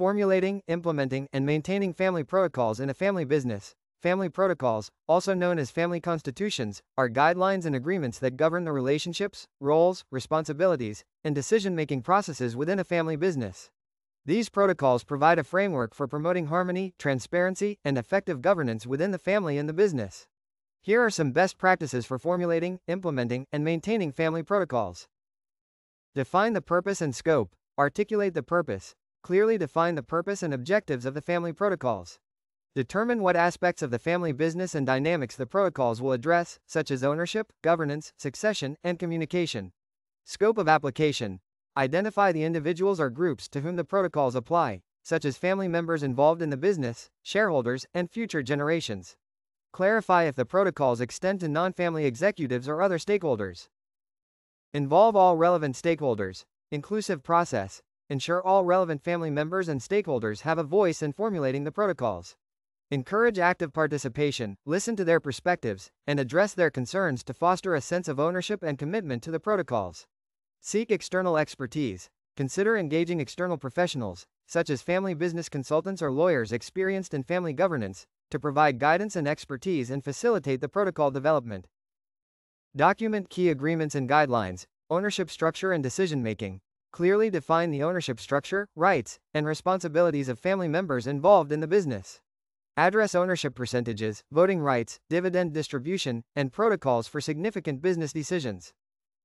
Formulating, implementing, and maintaining family protocols in a family business. Family protocols, also known as family constitutions, are guidelines and agreements that govern the relationships, roles, responsibilities, and decision-making processes within a family business. These protocols provide a framework for promoting harmony, transparency, and effective governance within the family and the business. Here are some best practices for formulating, implementing, and maintaining family protocols. Define the purpose and scope. Articulate the purpose. Clearly define the purpose and objectives of the family protocols. Determine what aspects of the family business and dynamics the protocols will address, such as ownership, governance, succession, and communication. Scope of application. Identify the individuals or groups to whom the protocols apply, such as family members involved in the business, shareholders, and future generations. Clarify if the protocols extend to non-family executives or other stakeholders. Involve all relevant stakeholders. Inclusive process. Ensure all relevant family members and stakeholders have a voice in formulating the protocols. Encourage active participation, listen to their perspectives, and address their concerns to foster a sense of ownership and commitment to the protocols. Seek external expertise. Consider engaging external professionals, such as family business consultants or lawyers experienced in family governance, to provide guidance and expertise and facilitate the protocol development. Document key agreements and guidelines. Ownership structure and decision-making. Clearly define the ownership structure, rights, and responsibilities of family members involved in the business. Address ownership percentages, voting rights, dividend distribution, and protocols for significant business decisions.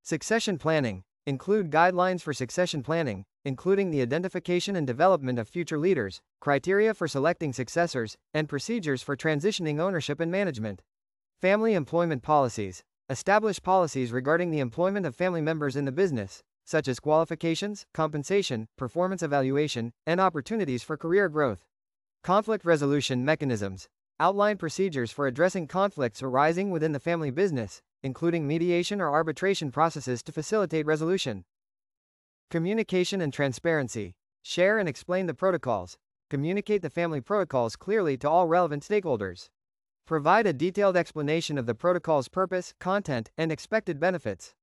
Succession planning. Include guidelines for succession planning, including the identification and development of future leaders, criteria for selecting successors, and procedures for transitioning ownership and management. Family employment policies. Establish policies regarding the employment of family members in the business, such as qualifications, compensation, performance evaluation, and opportunities for career growth. Conflict resolution mechanisms. Outline procedures for addressing conflicts arising within the family business, including mediation or arbitration processes to facilitate resolution. Communication and transparency. Share and explain the protocols. Communicate the family protocols clearly to all relevant stakeholders. Provide a detailed explanation of the protocol's purpose, content, and expected benefits.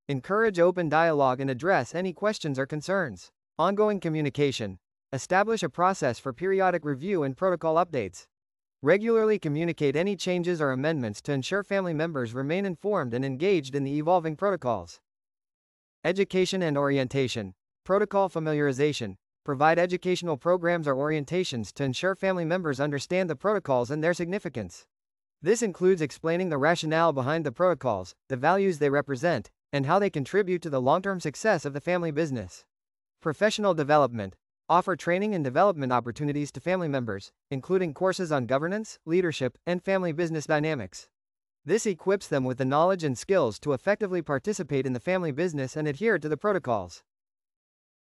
Encourage open dialogue and address any questions or concerns. Ongoing communication. Establish a process for periodic review and protocol updates. Regularly communicate any changes or amendments to ensure family members remain informed and engaged in the evolving protocols. Education and orientation. Protocol familiarization. Provide educational programs or orientations to ensure family members understand the protocols and their significance. This includes explaining the rationale behind the protocols, the values they represent, and how they contribute to the long-term success of the family business. Professional development. Offer training and development opportunities to family members, including courses on governance, leadership, and family business dynamics. This equips them with the knowledge and skills to effectively participate in the family business and adhere to the protocols.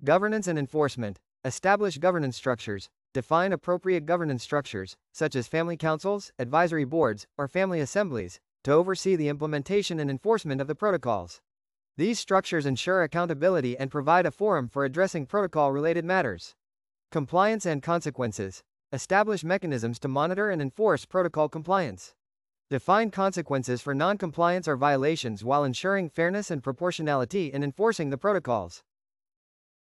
Governance and enforcement. Establish governance structures. Define appropriate governance structures, such as family councils, advisory boards, or family assemblies, to oversee the implementation and enforcement of the protocols. These structures ensure accountability and provide a forum for addressing protocol-related matters. Compliance and consequences. Establish mechanisms to monitor and enforce protocol compliance. Define consequences for non-compliance or violations while ensuring fairness and proportionality in enforcing the protocols.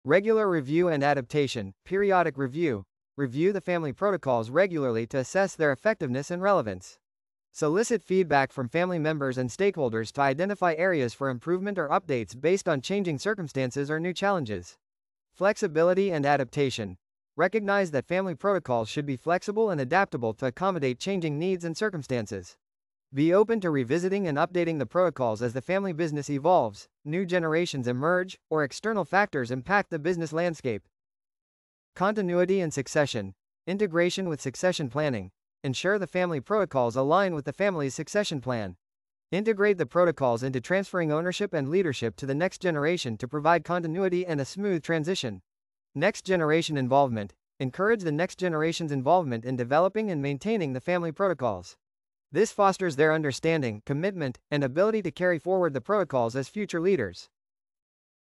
Regular review and adaptation. Periodic review. Review the family protocols regularly to assess their effectiveness and relevance. Solicit feedback from family members and stakeholders to identify areas for improvement or updates based on changing circumstances or new challenges. Flexibility and adaptation. Recognize that family protocols should be flexible and adaptable to accommodate changing needs and circumstances. Be open to revisiting and updating the protocols as the family business evolves, new generations emerge, or external factors impact the business landscape. Continuity and succession. Integration with succession planning. Ensure the family protocols align with the family's succession plan. Integrate the protocols into transferring ownership and leadership to the next generation to provide continuity and a smooth transition. Next generation involvement. Encourage the next generation's involvement in developing and maintaining the family protocols. This fosters their understanding, commitment, and ability to carry forward the protocols as future leaders.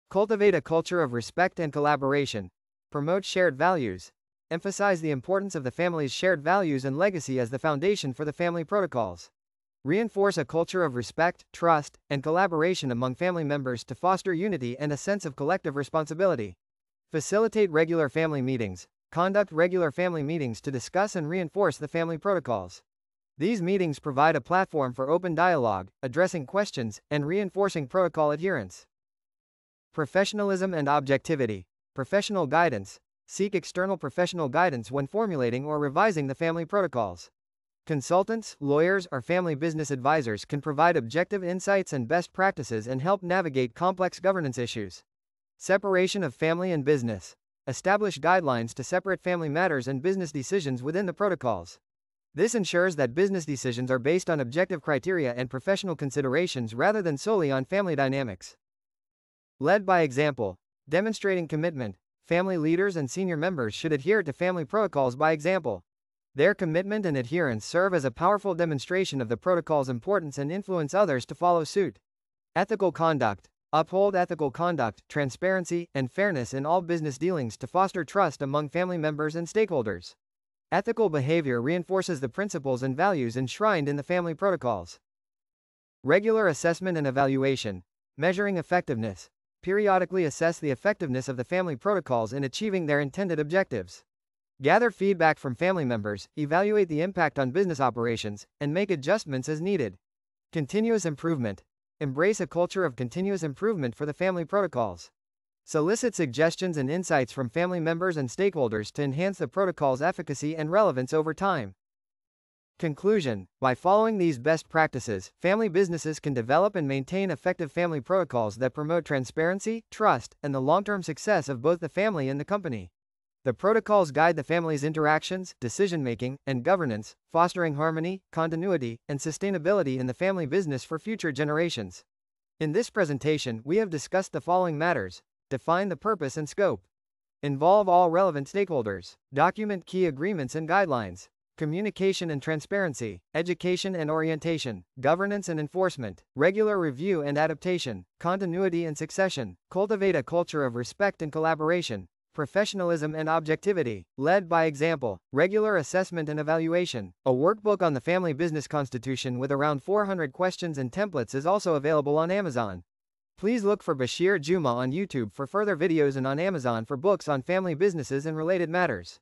Cultivate a culture of respect and collaboration. Promote shared values. Emphasize the importance of the family's shared values and legacy as the foundation for the family protocols. Reinforce a culture of respect, trust, and collaboration among family members to foster unity and a sense of collective responsibility. Facilitate regular family meetings. Conduct regular family meetings to discuss and reinforce the family protocols. These meetings provide a platform for open dialogue, addressing questions, and reinforcing protocol adherence. Professionalism and objectivity. Professional guidance. Seek external professional guidance when formulating or revising the family protocols. Consultants, lawyers, or family business advisors can provide objective insights and best practices and help navigate complex governance issues. Separation of family and business. Establish guidelines to separate family matters and business decisions within the protocols. This ensures that business decisions are based on objective criteria and professional considerations rather than solely on family dynamics. Led by example. Demonstrating commitment. Family leaders and senior members should adhere to family protocols by example. Their commitment and adherence serve as a powerful demonstration of the protocol's importance and influence others to follow suit. Ethical conduct. Uphold ethical conduct, transparency, and fairness in all business dealings to foster trust among family members and stakeholders. Ethical behavior reinforces the principles and values enshrined in the family protocols. Regular assessment and evaluation. Measuring effectiveness. Periodically assess the effectiveness of the family protocols in achieving their intended objectives. Gather feedback from family members, evaluate the impact on business operations, and make adjustments as needed. Continuous improvement. Embrace a culture of continuous improvement for the family protocols. Solicit suggestions and insights from family members and stakeholders to enhance the protocol's efficacy and relevance over time. Conclusion. By following these best practices, family businesses can develop and maintain effective family protocols that promote transparency, trust, and the long-term success of both the family and the company. The protocols guide the family's interactions, decision-making, and governance, fostering harmony, continuity, and sustainability in the family business for future generations. In this presentation, we have discussed the following matters. Define the purpose and scope. Involve all relevant stakeholders. Document key agreements and guidelines. Communication and transparency. Education and orientation. Governance and enforcement. Regular review and adaptation. Continuity and succession. Cultivate a culture of respect and collaboration. Professionalism and objectivity. Led by example. Regular assessment and evaluation. A workbook on the family business constitution with around 400 questions and templates is also available on Amazon. Please look for Basheer Juma on YouTube for further videos and on Amazon for books on family businesses and related matters.